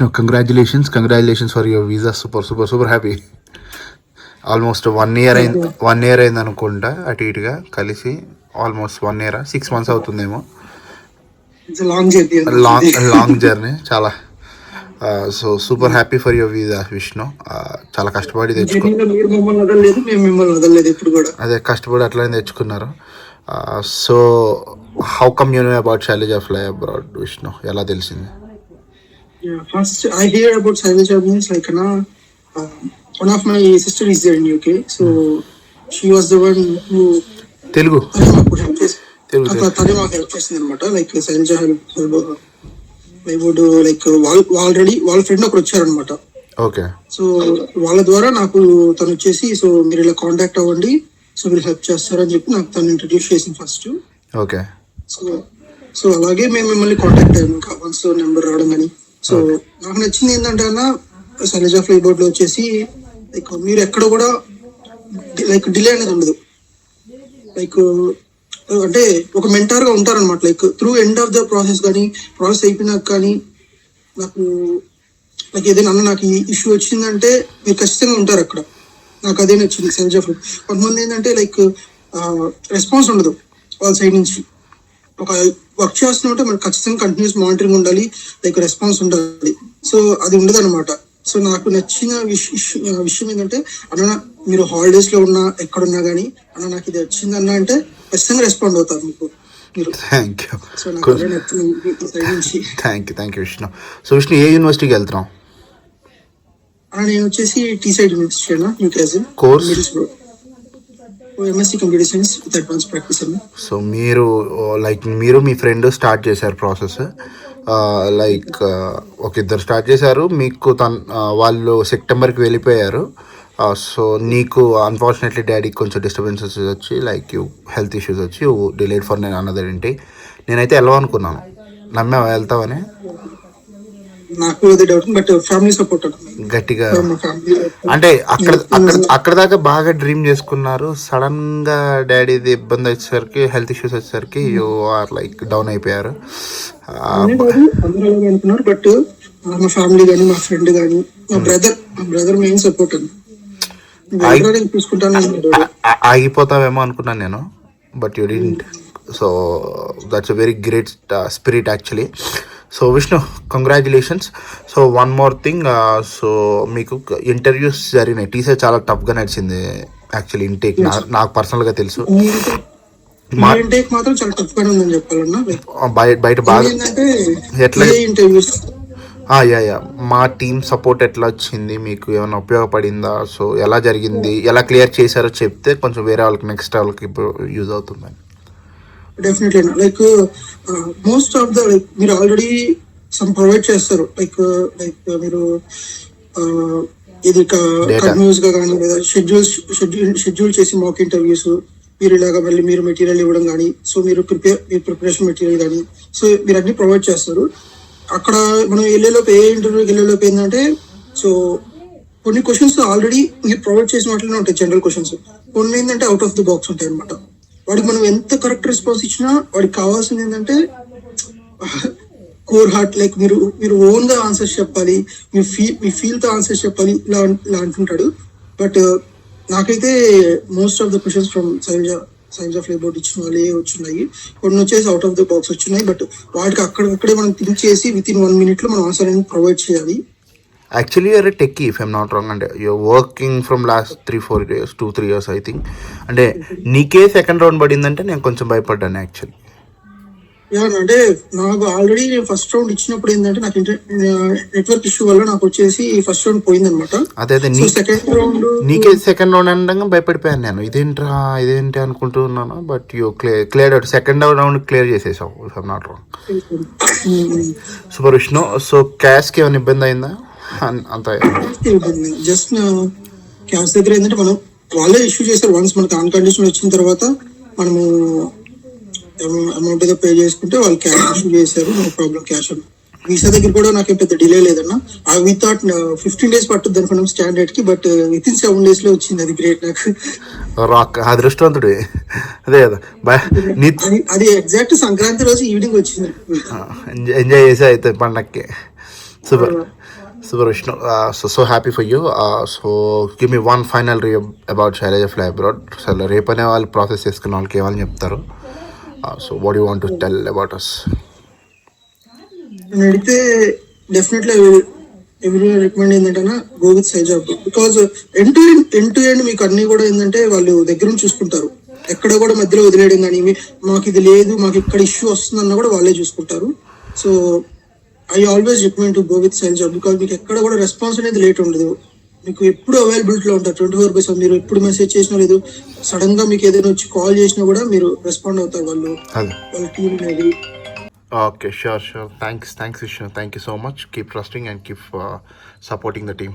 Vishnu, congratulations for your visa. Super happy. Almost 1 year అయింది, 1 year అయింది అనుకుంటా అటు ఇటుగా కలిసి. ఆల్మోస్ట్ 1 year, 6 months అవుతుందేమో. లాంగ్ జర్నీ చాలా. So super happy for your visa Vishnu. చాలా కష్టపడి అదే కష్టపడి అట్లనే తెచ్చుకున్నారు. So how come you know about Shailaja fly abroad Vishnu, ఎలా తెలిసింది? First I hear about Shailaja means like one of my sister is there in UK, so she was the one who Telugu తనే మాకు హెల్ప్ చేసింది అనమాట. Like Shailaja I would like already వాళ్ళ friend ఒకరు వచ్చారనమాట. Okay. So వాళ్ళ ద్వారా నాకు తను వచ్చేసి సో మీరు ఇలా కాంటాక్ట్ అవ్వండి, సో మీరు హెల్ప్ చేస్తారని చెప్పి నాకు తను ఇంట్రడ్యూస్ చేసింది ఫస్ట్. ఓకే. సో అలాగే మేము మిమ్మల్ని కాంటాక్ట్ అయ్యాము ఇంకా వన్స్ నెంబర్ రావడం కానీ. సో నాకు నచ్చింది ఏంటంటే అన్న శైలజ ఫ్లై బోర్డ్ లో వచ్చేసి లైక్ మీరు ఎక్కడ కూడా లైక్ డిలే అనేది ఉండదు. లైక్ అంటే ఒక మెంటార్ గా ఉంటారనమాట. Like through end of the process కానీ ప్రాసెస్ అయిపోయినాక కానీ నాకు లైక్ ఏదైనా నాకు ఈ ఇష్యూ వచ్చిందంటే మీరు ఖచ్చితంగా ఉంటారు అక్కడ. నాకు అదే నచ్చింది శైలజ ఫ్లై. కొంతమంది ఏంటంటే లైక్ రెస్పాన్స్ ఉండదు వాళ్ళ సైడ్ నుంచి. ఒక వర్క్ చేస్తున్నట్టు మనకు ఖచ్చితంగా కంటిన్యూస్ మానిటరింగ్ ఉండాలి, లైక్ రెస్పాన్స్ ఉండాలి. సో అది ఉండదు అనమాట. సో నాకు నచ్చిన విషయం ఏంటంటే అన్న మీరు హాలిడేస్ లో ఉన్నా ఎక్కడున్నా కానీ అన్న నాకు ఇది వచ్చింది అన్న అంటే ఖచ్చితంగా రెస్పాండ్ అవుతారు మీకు. Thank you Vishnu. So Vishnu ఏ యూనివర్సిటీకి వెళ్తున్నాం? అన్న నేను వచ్చేసి టీసైడ్ యూనివర్సిటీ అన్న Newcastle course MSc computer science with advance practice అన్న. సో మీరు మీ ఫ్రెండ్ స్టార్ట్ చేశారు ప్రాసెస్. లైక్ ఒక ఇద్దరు స్టార్ట్ చేశారు, మీకు వాళ్ళు సెప్టెంబర్కి వెళ్ళిపోయారు. సో నీకు అన్ఫార్చునేట్లీ డాడీకి కొంచెం డిస్టర్బెన్సెస్ వచ్చి లైక్ యూ హెల్త్ ఇష్యూస్ వచ్చి యూ డిలేడ్ ఫర్ నేను అనదర్ ఏంటి. నేనైతే వెళ్ళాలనుకున్నాను, నమ్మేవా వెళ్తావని? నాకు అదే డౌట్, బట్ ఫ్యామిలీ సపోర్ట్ గట్టిగా అంటే అక్కడ దాకా బాగా డ్రీమ్ చేసుకున్నారు. సడన్ గా డాడీది ఇబ్బంది వచ్చేసరికి, హెల్త్ ఇష్యూస్ వచ్చేసరికి యూ ఆర్ లైక్ డౌన్ అయిపోయారు. అనుకున్నారు బట్ మా ఫ్యామిలీ కానీ మా ఫ్రెండ్ కానీ మా బ్రదర్ మెయిన్ సపోర్ట్ అండి. ఆగిపోతావేమో అనుకున్నాను నేను, but you didn't. So that's a very great spirit actually. So Vishnu, congratulations. So one more thing, so మీకు ఇంటర్వ్యూస్ జరిగినాయి. టీసీ చాలా టఫ్గా నడిచింది యాక్చువల్లీ. ఇంటేక్ నాకు పర్సనల్గా తెలుసు. బయట బాగా ఎట్లా మా టీమ్ సపోర్ట్ ఎట్లా వచ్చింది, మీకు ఏమైనా ఉపయోగపడిందా? సో ఎలా జరిగింది, ఎలా క్లియర్ చేశారో చెప్తే కొంచెం వేరే వాళ్ళకి నెక్స్ట్ వాళ్ళకి యూజ్ అవుతుందని. Definitely like most of the like మీరు ఆల్రెడీ సమ్ ప్రొవైడ్ చేస్తారు. లైక్ మీరు ఇది కంటిన్యూస్ గా కానీ లేదా షెడ్యూల్ చేసి మాక్ ఇంటర్వ్యూస్ మీరు ఇలాగా మళ్ళీ మీరు మెటీరియల్ ఇవ్వడం కానీ, సో మీరు ప్రిపరేషన్ మెటీరియల్ కానీ, సో మీరు అన్ని ప్రొవైడ్ చేస్తారు. అక్కడ మనం వెళ్ళేలోపు ఏ ఇంటర్వ్యూకి వెళ్ళేలోపు ఏంటంటే సో కొన్ని క్వశ్చన్స్ ఆల్రెడీ మీరు ప్రొవైడ్ చేసిన వాటిలోనే ఉంటాయి జనరల్ క్వశ్చన్స్. కొన్ని ఏంటంటే అవుట్ ఆఫ్ ది బాక్స్ ఉంటాయి అనమాట. వాడికి మనం ఎంత కరెక్ట్ రెస్పాన్స్ ఇచ్చినా వాడికి కావాల్సింది ఏంటంటే కోర్ హార్ట్, లైక్ మీరు ఓన్ గా ఆన్సర్స్ చెప్పాలి, మీ ఫీల్ తో ఆన్సర్స్ చెప్పాలి, ఇలా అంటుంటాడు. బట్ నాకైతే most of the questions from science of laboured ఇచ్చిన వాళ్ళే వచ్చినాయి. కొన్ని వచ్చేసి అవుట్ ఆఫ్ ద బాక్స్ వచ్చినాయి. బట్ వాటికి అక్కడే మనం థింక్ చేసి విత్ ఇన్ 1 minute లో మనం ఆన్సర్ అనేది ప్రొవైడ్ చేయాలి. Actually you're a techie if I'm not wrong. అంటే you're working from last 3-4 years, 2-3 years I think. అంటే నీకే సెకండ్ రౌండ్ పడిందంటే నేను కొంచెం భయపడ్డాను యాక్చువల్లీ. అంటే నాకు ఆల్రెడీ ఫస్ట్ రౌండ్ ఇచ్చినప్పుడు ఏంటంటే నాకు నెట్వర్క్ ఇష్యూ వల్ల నాకు వచ్చేసి ఫస్ట్ రౌండ్ పోయింది అనమాట. అదే నీకే సెకండ్ రౌండ్ అనగా భయపడిపోయాను నేను. ఇదేంటి అనుకుంటున్నాను. But you clear out, second round clear చేసేసావు if I'm not wrong. Super Vishnu. So క్యాష్కి ఏమైనా ఇబ్బంది అయిందా? అంత జస్ట్ క్యాష్ దగ్గర ఏంటంటే మనం వాళ్ళే ఇష్యూ చేస్తారు. వన్స్ మనకు ఆన్ కండిషన్ వచ్చిన తర్వాత మనము అమౌంట్ ఏదో పే చేసుకుంటే వాళ్ళు క్యాష్ ఇష్యూ చేశారు. No problem cash. వీసా దగ్గర కూడా నాకు పెద్ద డిలే లేదన్న. వి థాట్ 15 days పట్టుద్ది అనుకున్నాం స్టాండర్డ్ కి, బట్ విత్ ఇన్ 7 days లో వచ్చింది. అది గ్రేట్. నాకు అదృష్టవంతుడు. అదే కదా, అది ఎగ్జాక్ట్ సంక్రాంతి రోజు ఈవినింగ్ వచ్చింది. ఎంజాయ్ చేసా అయితే పండక్కి. Super Vishnu. So happy for you. So give me one final about Shailaja Fly Abroad. So రేపనే వాళ్ళు ప్రాసెస్ చేసుకున్న వాళ్ళకి ఏమని చెప్తారు? So what do you want to tell about us? నేను అడిగితే డెఫినెట్లీ ఎవరి రికమెండ్ ఏంటంటే గో విత్ సైజాబ్, బికాజ్ ఎండ్ టు ఎండ్ మీకు అన్ని కూడా ఏంటంటే వాళ్ళు దగ్గర నుంచి చూసుకుంటారు. ఎక్కడ కూడా మధ్యలో వదిలేయడం కానీ మాకు ఇది లేదు మాకు ఇక్కడ ఇష్యూ వస్తుందన్న కూడా వాళ్ళే చూసుకుంటారు. So I always recommend to go with సైజాబ్, బికాజ్ మీకు ఎక్కడ కూడా రెస్పాన్స్ అనేది లేట్ ఉండదు. మీకు ఎప్పుడు అవైలబిలిటీలో ఉంటారు 24/7. మీరు ఎప్పుడు మెసేజ్ చేసినా లేదు, సడన్ గా మీకు ఏదైనా వచ్చి కాల్ చేసినా కూడా మీరు రెస్పాండ్ అవుతారు వాళ్ళ టీం అనేది. Okay, sure. Thanks Vishnu. Thank you so much. Keep trusting and keep supporting the team.